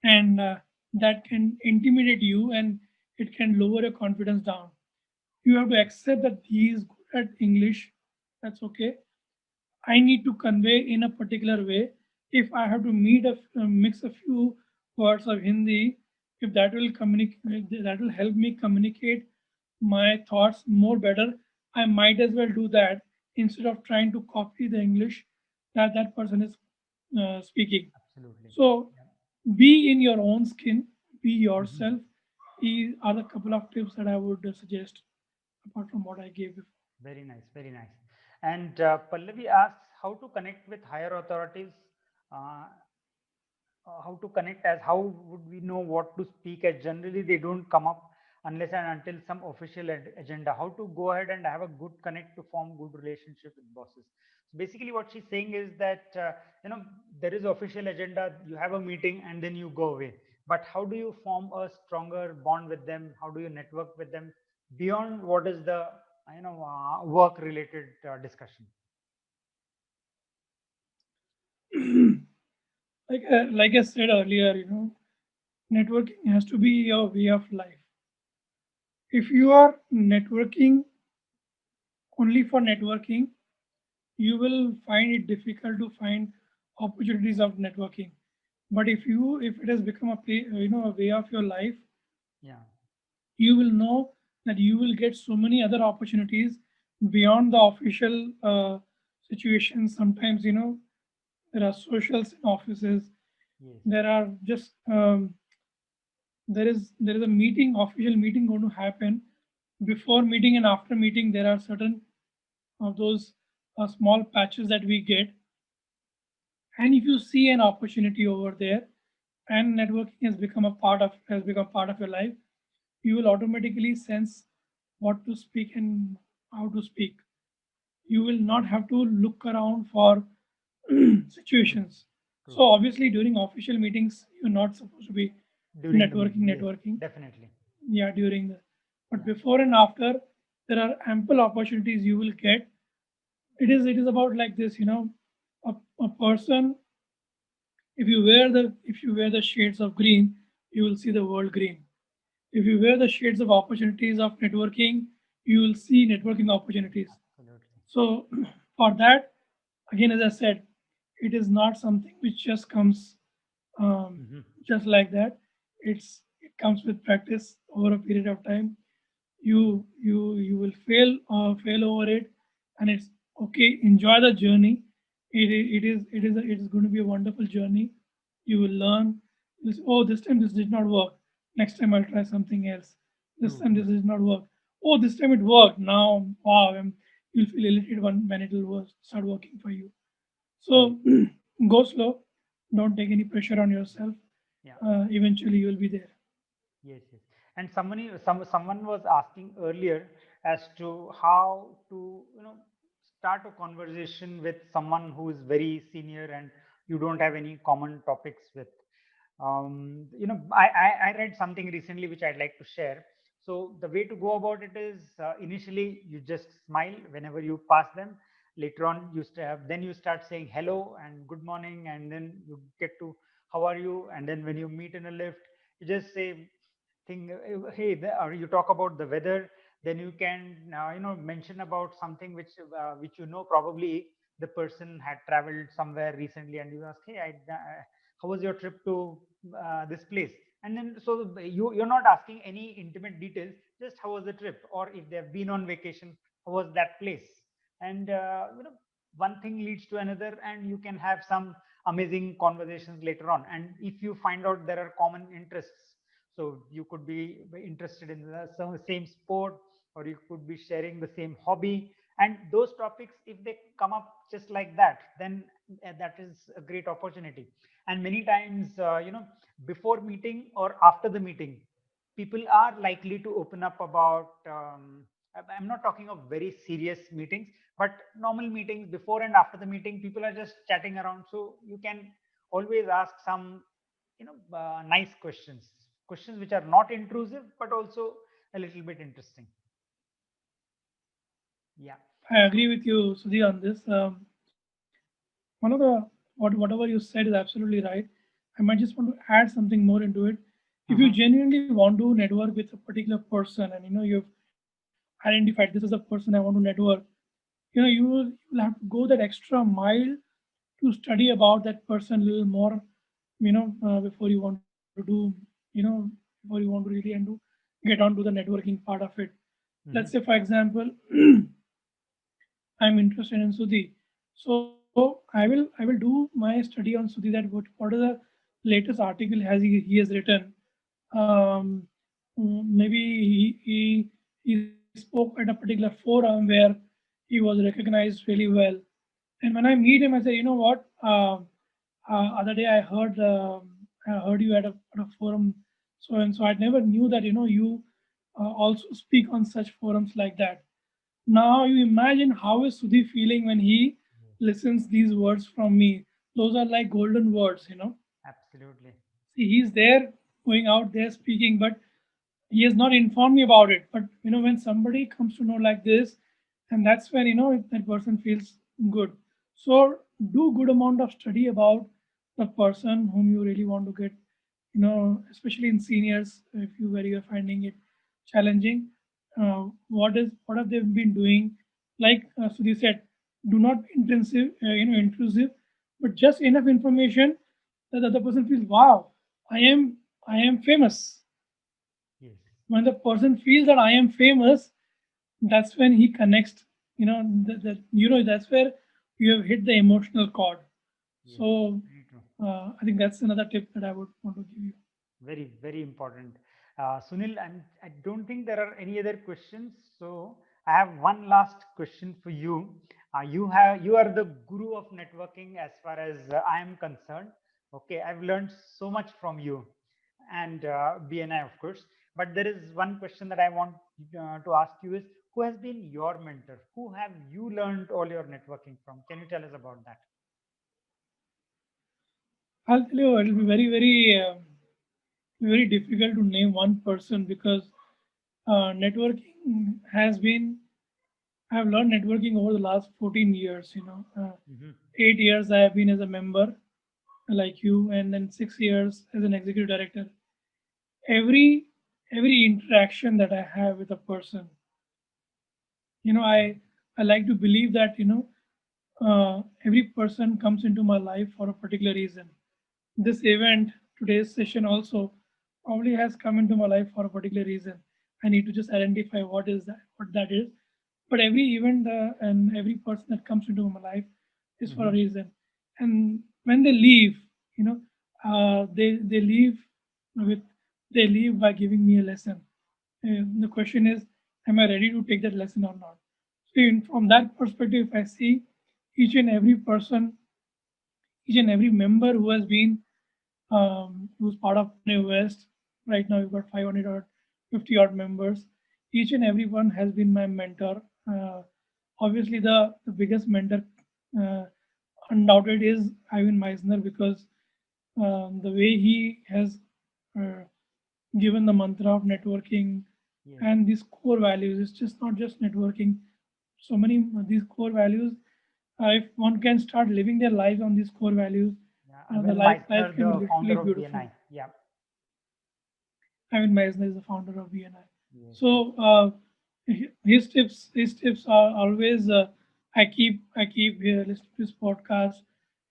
S2: and that can intimidate you and it can lower your confidence down. You have to accept that he is good at English. That's okay. I need to convey in a particular way. If I have to mix a few words of Hindi, if that will communicate, that will help me communicate my thoughts more better. I might as well do that instead of trying to copy the English that that person is speaking.
S1: Absolutely.
S2: So
S1: Yeah.
S2: be in your own skin, be
S1: Mhm.
S2: yourself. These are the couple of tips that I would suggest apart from what I gave before.
S1: Very nice, very nice. And Pallavi asks how to connect with higher authorities. Uh, how to connect, as how would we know what to speak, as generally they don't come up unless and until some official agenda. How to go ahead and have a good connect to form good relationship with bosses. So basically what she's saying is that you know, there is official agenda, you have a meeting and then you go away, but how do you form a stronger bond with them? How do you network with them beyond what is the work related discussion?
S2: Like I said earlier, networking has to be your way of life. If you are networking only for networking, you will find it difficult to find opportunities of networking. But if it has become a way of your life,
S1: Yeah.
S2: you will know that you will get so many other opportunities beyond the official situations. Sometimes there are socials in offices.
S1: Yes.
S2: There are just there is a meeting, official meeting going to happen. Before meeting and after meeting, there are certain of those small patches that we get. And if you see an opportunity over there, and networking has become part of your life, you will automatically sense what to speak and how to speak. You will not have to look around for
S1: True.
S2: situations. So
S1: True.
S2: obviously during official meetings, you're not supposed to be
S1: During the
S2: networking,
S1: meeting, yes,
S2: networking.
S1: definitely.
S2: Yeah, during the, but
S1: Yeah.
S2: before and after, there are ample opportunities you will get. It is about like this, a person. If you wear the shades of green, you will see the world green. If you wear the shades of opportunities of networking, you will see networking opportunities.
S1: Absolutely.
S2: So for that, again, as I said, it is not something which just comes
S1: Hmm.
S2: just like that. It comes with practice over a period of time. You will fail over it, and it's okay. Enjoy the journey. It is going to be a wonderful journey. You will learn. This, oh, this time this did not work. Next time I'll try something else. This
S1: True,
S2: time
S1: true.
S2: this did not work. Oh, this time it worked. Now, wow, you'll feel elated when it will start working for you.
S1: Yes,
S2: So go slow. Don't take any pressure on yourself.
S1: yeah,
S2: Eventually, you will be there.
S1: yes, yes. And someone was asking earlier as to how to, start a conversation with someone who is very senior and you don't have any common topics with. I read something recently which I'd like to share. So the way to go about it is, initially you just smile whenever you pass them. Later on, then you start saying hello and good morning, and then you get to how are you, and then when you meet in a lift, you just say thing, hey, or you talk about the weather. Then you can mention about something which probably the person had traveled somewhere recently, and you ask, hey, how was your trip to this place? And then so you're not asking any intimate details, just how was the trip, or if they've been on vacation, how was that place? And one thing leads to another, and you can have some amazing conversations later on. And if you find out there are common interests, so you could be interested in the same sport, or you could be sharing the same hobby, and those topics, if they come up just like that, then that is a great opportunity. And many times, before meeting or after the meeting, people are likely to open up about. I'm not talking of very serious meetings, but normal meetings before and after the meeting, people are just chatting around. So you can always ask some, nice questions which are not intrusive, but also a little bit interesting. Yeah.
S2: I
S1: So.
S2: agree with you, Sudhi, on this. Whatever you said is absolutely right. I might just want to add something more into it. If you
S1: Mhm.
S2: genuinely want to network with a particular person, and you've identified this is a person I want to network, you will have to go that extra mile to study about that person a little more, before you want to do, before you want to really and to get on to the networking part of it. Let's
S1: Mhm.
S2: say, for example, I'm interested in Sudhi. So I will do my study on Sudhi, that what is the latest article he has written. Um, Maybe he spoke at a particular forum where he was recognized really well. And when I meet him, I say, you know what? Other day I heard you at a forum, so and so. I never knew that you also speak on such forums like that. Now you imagine how is Sudhi feeling when he listens these words from me. Those are like golden words.
S1: Absolutely.
S2: See, he's there going out there speaking, but he has not informed me about it. But when somebody comes to know like this, and that's when that person feels good. So do good amount of study about the person whom you really want to get, especially in seniors, if you are finding it challenging. What have they been doing? Like Sudhi said, do not be intrusive, but just enough information that the other person feels, wow, I am I am famous.
S1: Yes.
S2: When the person feels that I am famous, that's when he connects. That's where you have hit the emotional chord.
S1: Yes.
S2: So
S1: Very true.
S2: I think that's another tip that I would want to give you.
S1: Very, very important. Sunil, I don't think there are any other questions. So I have one last question for you. You are the guru of networking as far as I am concerned. Okay, I've learned so much from you and BNI, of course. But there is one question that I want to ask you is, who has been your mentor? Who have you learned all your networking from? Can you tell us about that?
S2: I'll tell you, it'll be very difficult to name one person because networking has been. I've learned networking over the last 14 years. 8 years I have been as a member like you, and then 6 years as an executive director. Every interaction that I have with a person, I like to believe that every person comes into my life for a particular reason. This event, today's session also probably has come into my life for a particular reason. I need to just identify what that is. But every event and every person that comes into my life is for a
S1: Mm-hmm.
S2: reason. And when they leave, you know, they leave with they leave by giving me a lesson. The question is, am I ready to take that lesson or not? So, from that perspective, if I see each and every person, each and every member who has been who's part of Pune West. Right now, we've got 500 or 50 odd members. Each and every one has been my mentor. Obviously, the biggest mentor, uh, undoubted, is Ivan Meisner because the way he has uh, given the mantra of networking
S1: Yes.
S2: and these core values. It's just not just networking. So many these core values. If one can start living their lives on these core values,
S1: Yeah.
S2: the
S1: Evan
S2: life
S1: Meissner,
S2: can be
S1: the
S2: literally
S1: founder of
S2: beautiful.
S1: BNI. Yeah.
S2: Ivan Meisner is the founder of BNI.
S1: Yes. Yes.
S2: So his tips are always I keep listening to his podcast,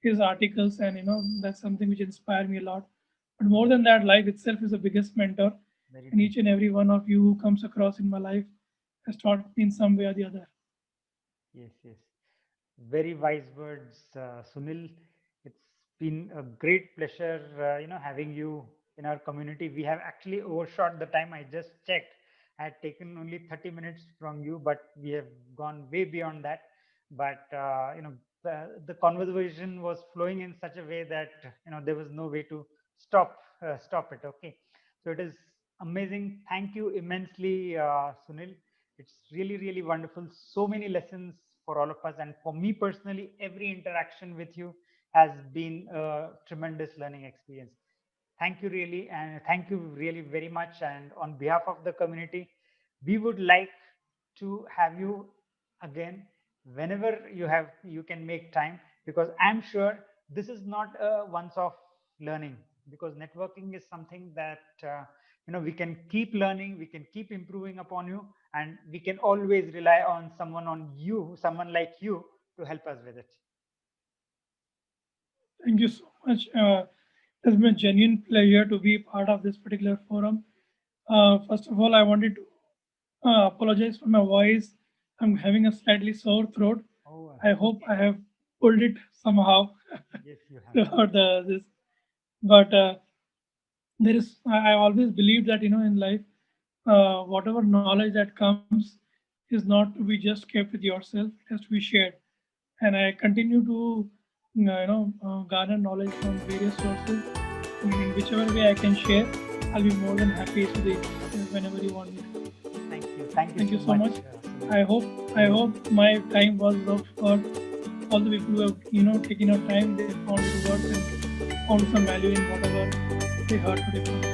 S2: his articles, and that's something which inspire me a lot. But more
S1: Yes.
S2: than that, life itself is the biggest mentor,
S1: Very
S2: and
S1: true.
S2: each and every one of you who comes across in my life has taught me in some way or the other.
S1: Yes. Yes. Very wise words, Sunil. It's been a great pleasure, having you in our community. We have actually overshot the time. I just checked. I had taken only 30 minutes from you, but we have gone way beyond that. But the conversation was flowing in such a way that there was no way to stop it. Okay, so it is amazing. Thank you immensely, Sunil. It's really, really wonderful. So many lessons for all of us. And for me personally, every interaction with you has been a tremendous learning experience. Thank you, really. And thank you, really, very much. And on behalf of the community, we would like to have you again whenever you can make time, because I'm sure this is not a once off learning, because networking is something that we can keep learning, we can keep improving upon you, and we can always rely on someone like you to help us with it.
S2: Thank you so much. It has been a genuine pleasure to be part of this particular forum. First of all, I wanted to apologize for my voice. I'm having a slightly sore throat.
S1: Oh,
S2: I hope
S1: okay.
S2: I have pulled it somehow
S1: Yes, you have.
S2: throughout the this. But there is I always believe that in life, whatever knowledge that comes is not to be just kept with yourself. It has to be shared, and I continue to garner knowledge from various sources. In whichever way I can share, I'll be more than happy to the whenever you want me to.
S1: Thank you. Thank you
S2: Thank you
S1: so
S2: so
S1: much.
S2: much. I hope my time was worth for all the people who have taken your time. They found it worth and found some value in whatever they heard today.